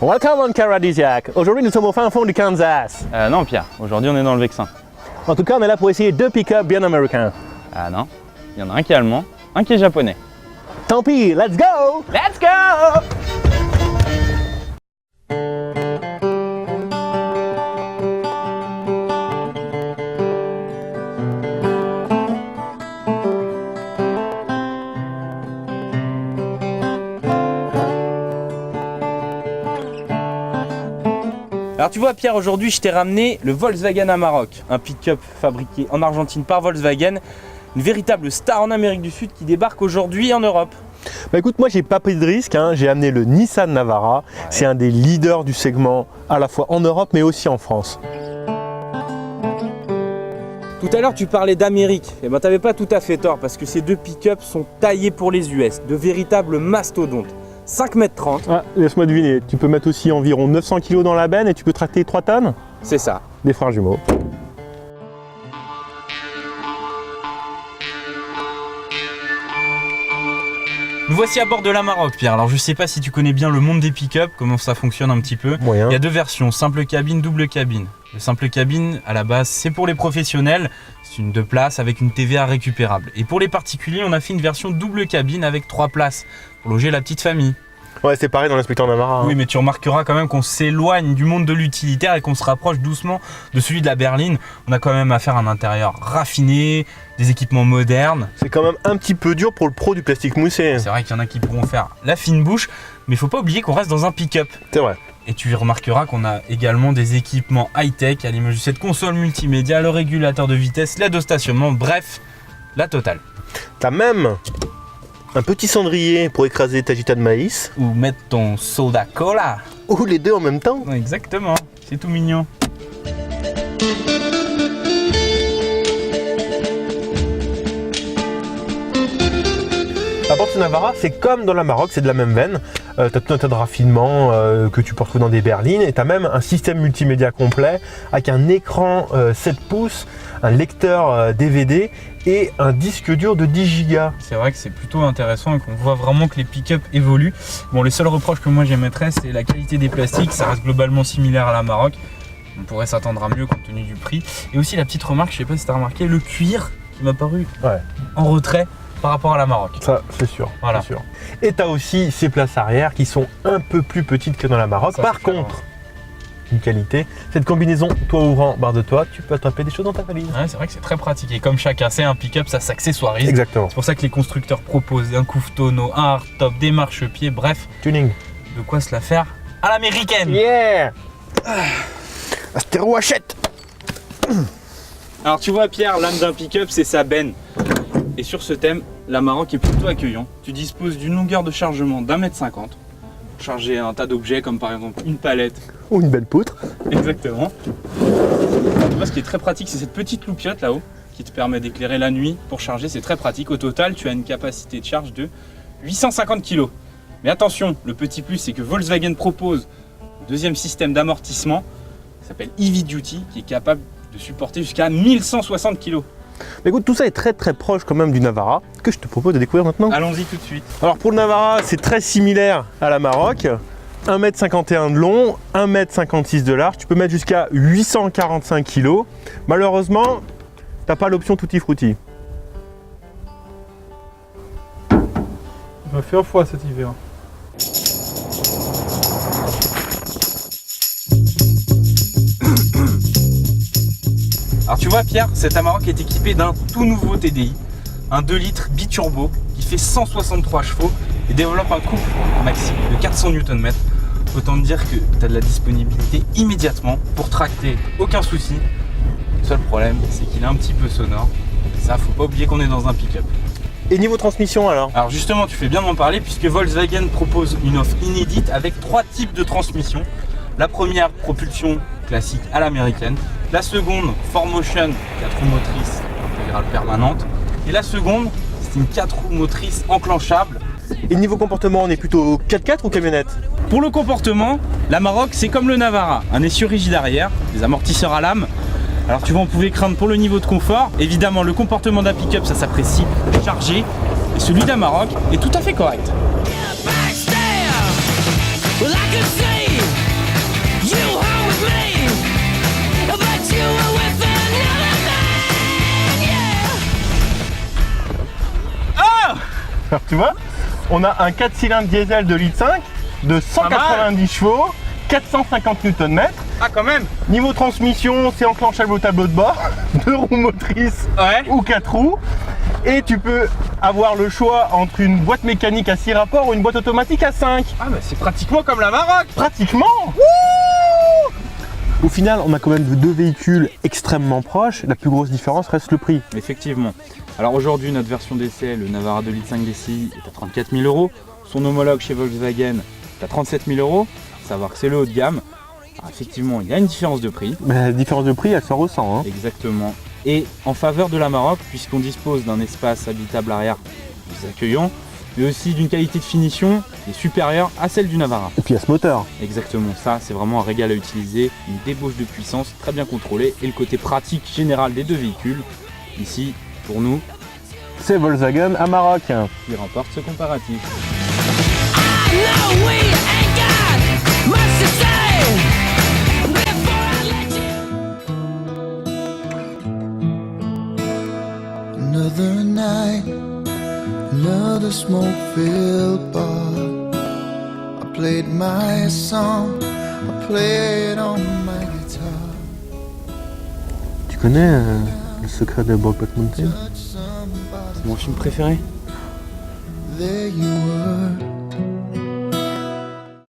Welcome on Caradisiac. Aujourd'hui nous sommes au fin fond du Kansas. Non Pierre, aujourd'hui on est dans le Vexin. En tout cas on est là pour essayer deux pick-up bien américains. Ah non, il y en a un qui est allemand, un qui est japonais. Tant pis, let's go! Let's go! Alors tu vois Pierre, aujourd'hui je t'ai ramené le Volkswagen Amarok, un pick-up fabriqué en Argentine par Volkswagen, une véritable star en Amérique du Sud qui débarque aujourd'hui en Europe. Bah écoute, moi j'ai pas pris de risque, j'ai amené le Nissan Navara, ouais. C'est un des leaders du segment à la fois en Europe mais aussi en France. Tout à l'heure tu parlais d'Amérique, et ben t'avais pas tout à fait tort parce que ces deux pick-up sont taillés pour les US, de véritables mastodontes. 5,30 m. Ah, laisse-moi deviner, tu peux mettre aussi environ 900 kg dans la benne et tu peux tracter 3 tonnes? C'est ça. Des frères jumeaux. Nous voici à bord de l'Amarok, Pierre. Alors je sais pas si tu connais bien le monde des pick-up, comment ça fonctionne un petit peu. Moyen. Il y a deux versions, simple cabine, double cabine. Le simple cabine, à la base, c'est pour les professionnels. C'est une 2 places avec une TVA récupérable. Et pour les particuliers, on a fait une version double cabine avec 3 places pour loger la petite famille. Ouais, c'est pareil dans l'inspecteur Navara. Oui, mais tu remarqueras quand même qu'on s'éloigne du monde de l'utilitaire et qu'on se rapproche doucement de celui de la berline. On a quand même affaire à un intérieur raffiné, des équipements modernes. C'est quand même un petit peu dur pour le pro du plastique moussé. C'est vrai qu'il y en a qui pourront faire la fine bouche, mais il faut pas oublier qu'on reste dans un pick-up. C'est vrai. Et tu remarqueras qu'on a également des équipements high-tech à l'image de cette console multimédia, le régulateur de vitesse, l'aide au stationnement, bref, la totale. T'as même un petit cendrier pour écraser ta gita de maïs. Ou mettre ton soda cola. Ou les deux en même temps. Exactement, c'est tout mignon. La porte Navara, c'est comme dans l'Amarok, c'est de la même veine. Tu as tout un tas de raffinements que tu peux retrouver dans des berlines et tu as même un système multimédia complet avec un écran 7 pouces, un lecteur DVD et un disque dur de 10 Go. C'est vrai que c'est plutôt intéressant et qu'on voit vraiment que les pick-up évoluent. Bon, les seuls reproches que moi j'émettrais, c'est la qualité des plastiques. Ça reste globalement similaire à l'Amarok. On pourrait s'attendre à mieux compte tenu du prix. Et aussi la petite remarque, je sais pas si tu as remarqué, le cuir qui m'a paru en retrait par rapport à l'Amarok. Ça, c'est sûr. Voilà. C'est sûr. Et tu as aussi ces places arrière qui sont un peu plus petites que dans l'Amarok. Par contre, une qualité, cette combinaison toit ouvrant, barre de toit, tu peux attraper des choses dans ta valise. Ouais, c'est vrai que c'est très pratique. Et comme chacun sait, un pick-up, ça s'accessoirise. Exactement. C'est pour ça que les constructeurs proposent un couve tonneau, un hardtop, des marchepieds, bref. Tuning. De quoi se la faire à l'américaine. Yeah. Astéro achète. Alors tu vois Pierre, l'âme d'un pick-up, c'est sa benne. Et sur ce thème, l'Amarok est plutôt accueillant. Tu disposes d'une longueur de chargement d'1,50 m pour charger un tas d'objets comme par exemple une palette. Ou une belle poutre. Exactement. Alors, tu vois, ce qui est très pratique, c'est cette petite loupiote là-haut qui te permet d'éclairer la nuit pour charger. C'est très pratique. Au total, tu as une capacité de charge de 850 kg. Mais attention, le petit plus, c'est que Volkswagen propose un deuxième système d'amortissement qui s'appelle Heavy Duty, qui est capable de supporter jusqu'à 1160 kg. Mais écoute, tout ça est très proche quand même du Navara, que je te propose de découvrir maintenant. Allons-y tout de suite. Alors pour le Navara, c'est très similaire à l'Amarok. 1,51 m de long, 1,56 m de large. Tu peux mettre jusqu'à 845 kg. Malheureusement, t'as pas l'option Tutti Frutti. Il m'a fait un froid cet hiver. Alors tu vois Pierre, cet Amarok est équipé d'un tout nouveau TDI, un 2 litres biturbo qui fait 163 chevaux et développe un couple maxi de 400 Nm. Autant te dire que tu as de la disponibilité immédiatement pour tracter, aucun souci. Le seul problème, c'est qu'il est un petit peu sonore. Ça, faut pas oublier qu'on est dans un pick-up. Et niveau transmission alors? Alors justement, tu fais bien d'en parler puisque Volkswagen propose une offre inédite avec 3 types de transmission. La première, propulsion classique à l'américaine. La seconde, 4Motion, 4 roues motrices intégrale permanente. Et la seconde, c'est une 4 roues motrices enclenchable. Et niveau comportement, on est plutôt 4x4 ou camionnette? Pour le comportement, l'Amarok, c'est comme le Navara. Un essieu rigide arrière, des amortisseurs à lame. Alors tu vois, on pouvait craindre pour le niveau de confort. Évidemment, le comportement d'un pick-up, ça s'apprécie chargé. Et celui d'Amarok est tout à fait correct. Well, I can see tu vois. On a un 4 cylindres diesel de litre 5 de 190 chevaux, 450 Nm. Ah, quand même. Niveau transmission, c'est enclenchable au tableau de bord, 2 roues motrices Ouais. ou 4 roues. Et tu peux avoir le choix entre une boîte mécanique à 6 rapports ou une boîte automatique à 5. Ah, bah c'est pratiquement comme la Maroc. Pratiquement. Au final, on a quand même deux véhicules extrêmement proches. La plus grosse différence reste le prix. Effectivement. Alors aujourd'hui, notre version d'essai, le Navara 2 litres 5 DCI, est à 34 000 €. Son homologue chez Volkswagen est à 37 000 €. Savoir que c'est le haut de gamme. Alors, effectivement, il y a une différence de prix. Mais la différence de prix, elle se ressent. Hein. Exactement. Et en faveur de la Maroc, puisqu'on dispose d'un espace habitable arrière plus accueillant, mais aussi d'une qualité de finition qui est supérieure à celle du Navara. Et puis il y a ce moteur. Exactement, ça c'est vraiment un régal à utiliser, une débauche de puissance très bien contrôlée et le côté pratique général des deux véhicules, ici pour nous, C'est Volkswagen à Maroc. qui remporte ce comparatif. Another night, another smoke-filled bar. I played my song, I played on my guitar. Tu connais le secret de Brokeback Mountain? Touch somebody, C'est mon film préféré. there you were.